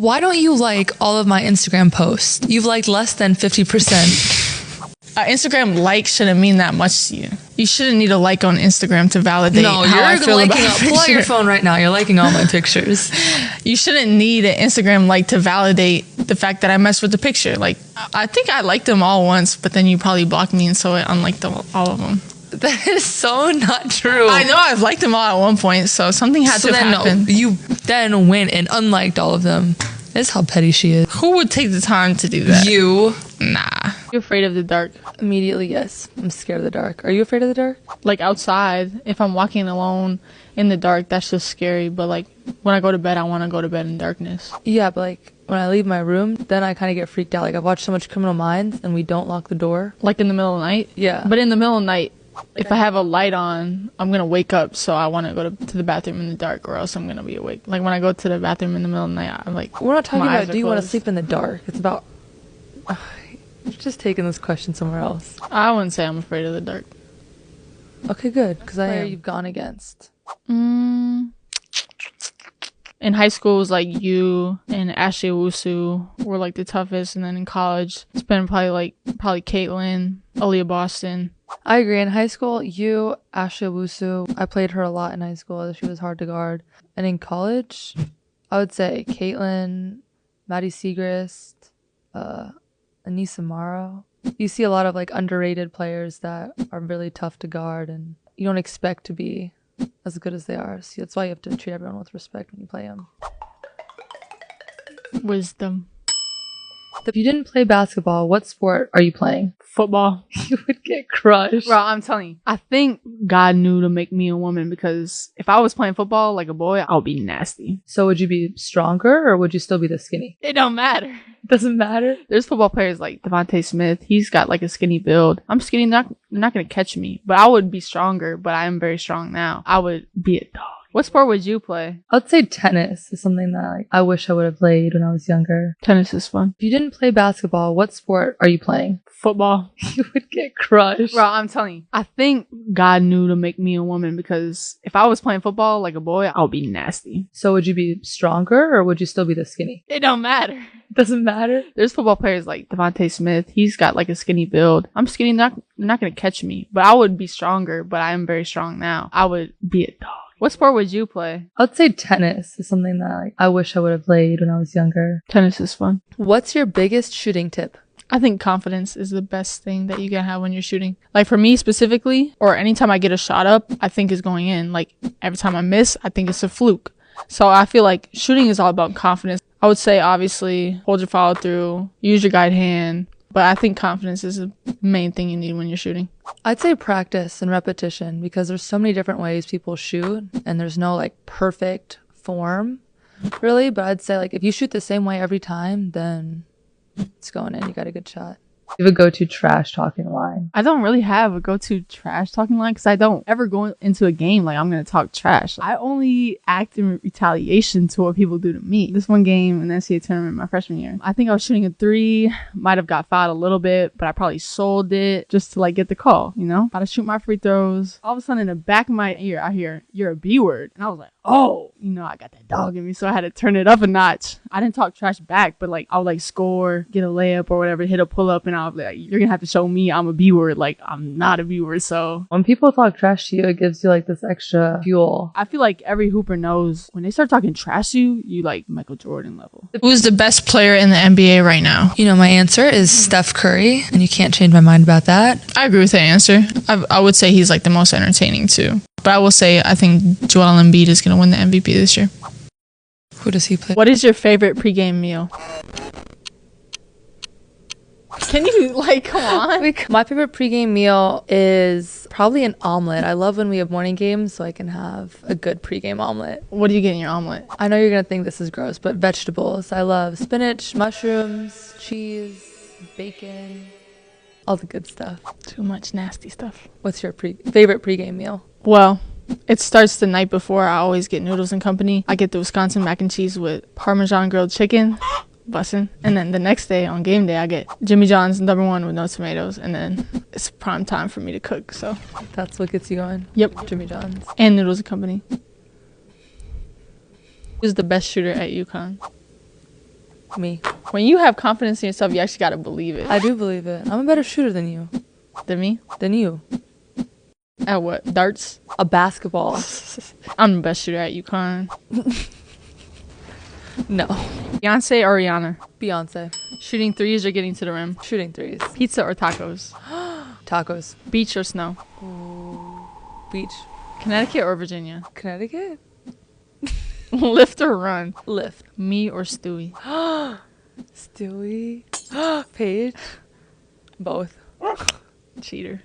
Why don't you like all of my Instagram posts? You've liked less than 50%. Instagram like shouldn't mean that much to you. You shouldn't need a like on Instagram to validate how I feel about a picture. Pull out your phone right now. You're liking all my pictures. You shouldn't need an Instagram like to validate the fact that I messed with the picture. Like, I think I liked them all once, but then you probably blocked me, and so I unliked all of them. That is so not true. I know I've liked them all at one point, so something had to happen. No, you then went and unliked all of them. That's how petty she is. Who would take the time to do that? You. Nah. You're afraid of the dark? Immediately, yes. I'm scared of the dark. Are you afraid of the dark? Like outside, if I'm walking alone in the dark, that's just scary. But like when I go to bed, I want to go to bed in darkness. Yeah, but like when I leave my room, then I kind of get freaked out. Like I've watched so much Criminal Minds and we don't lock the door. Like in the middle of the night? Yeah. But in the middle of the night, if I have a light on, I'm going to wake up, so I want to go to the bathroom in the dark, or else I'm going to be awake. Like, when I go to the bathroom in the middle of the night, I'm like, we're not talking about do you want to sleep in the dark. It's about... You're just taking this question somewhere else. I wouldn't say I'm afraid of the dark. Okay, good, because I am. You've gone against? In high school, it was like you and Ashley Owusu were like the toughest, and then in college, it's been probably Caitlin, Aaliyah Boston. I agree. In high school, you, Ashley Owusu, I played her a lot in high school. She was hard to guard. And in college, I would say Caitlin, Maddie Segrist, Anissa Morrow. You see a lot of like underrated players that are really tough to guard, and you don't expect to be as good as they are. So that's why you have to treat everyone with respect when you play them. Wisdom. If you didn't play basketball, what sport are you playing? Football. You would get crushed. Bro, I'm telling you. I think God knew to make me a woman, because if I was playing football like a boy, I would be nasty. So would you be stronger, or would you still be the skinny? It don't matter. It doesn't matter? There's football players like Devontae Smith. He's got like a skinny build. I'm skinny, they're not going to catch me. But I would be stronger, but I am very strong now. I would be a dog. What sport would you play? I'd say tennis is something that I wish I would have played when I was younger. Tennis is fun. If you didn't play basketball, what sport are you playing? Football. You would get crushed. Bro, I'm telling you. I think God knew to make me a woman, because if I was playing football like a boy, I would be nasty. So would you be stronger, or would you still be the skinny? It don't matter. It doesn't matter? There's football players like Devontae Smith. He's got like a skinny build. I'm skinny, they're not going to catch me. But I would be stronger, but I am very strong now. I would be a dog. What sport would you play? I'd say tennis is something that I wish I would have played when I was younger. Tennis is fun. What's your biggest shooting tip? I think confidence is the best thing that you can have when you're shooting. Like for me specifically, or anytime I get a shot up, I think it's going in. Like every time I miss, I think it's a fluke. So I feel like shooting is all about confidence. I would say obviously hold your follow through, use your guide hand. But I think confidence is the main thing you need when you're shooting. I'd say practice and repetition, because there's so many different ways people shoot and there's no like perfect form really. But I'd say like if you shoot the same way every time, then it's going in. You got a good shot. You have a go-to trash talking line? I don't really have a go-to trash talking line, because I don't ever go into a game like I'm going to talk trash. I only act in retaliation to what people do to me. This one game in the NCAA tournament my freshman year, I think I was shooting a 3, might have got fouled a little bit, but I probably sold it just to like get the call, you know? About to shoot my free throws. All of a sudden in the back of my ear, I hear, "You're a B word." And I was like, oh, you know, I got that dog in me, so I had to turn it up a notch. I didn't talk trash back, but like I would like score, get a layup or whatever, hit a pull-up, and I was like, you're gonna have to show me I'm a B word. Like, I'm not a B word. So when people talk trash to you, it gives you like this extra fuel. I feel like every hooper knows when they start talking trash to you, you like Michael Jordan level. Who's the best player in the NBA right now? You know, my answer is Steph Curry, and you can't change my mind about that. I agree with that answer. I would say he's like the most entertaining too. But I will say I think Joel Embiid is going to win the MVP this year. Who does he play? What is your favorite pregame meal? Can you, like, come on? My favorite pregame meal is probably an omelet. I love when we have morning games, so I can have a good pregame omelet. What do you get in your omelet? I know you're going to think this is gross, but vegetables. I love spinach, mushrooms, cheese, bacon, all the good stuff. Too much nasty stuff. What's your favorite pregame meal? Well, it starts the night before. I always get Noodles and Company. I get the Wisconsin mac and cheese with Parmesan grilled chicken. Bussin'. And then the next day on game day I get Jimmy John's #1 with no tomatoes, and then it's prime time for me to cook. So that's what gets you going? Yep. Jimmy John's and Noodles and Company. Who's the best shooter at UConn? Me. When you have confidence in yourself, you actually gotta believe it. I do believe it. I'm a better shooter than you. Than me? Than you. At what? Darts? A basketball. I'm the best shooter at UConn. No. Beyonce or Rihanna? Beyonce. Shooting threes or getting to the rim? Shooting threes. Pizza or tacos? Tacos. Beach or snow? Ooh. Beach. Connecticut or Virginia? Connecticut. Lift or run? Lift. Me or Stewie? Stewie. Paige. Both. Cheater.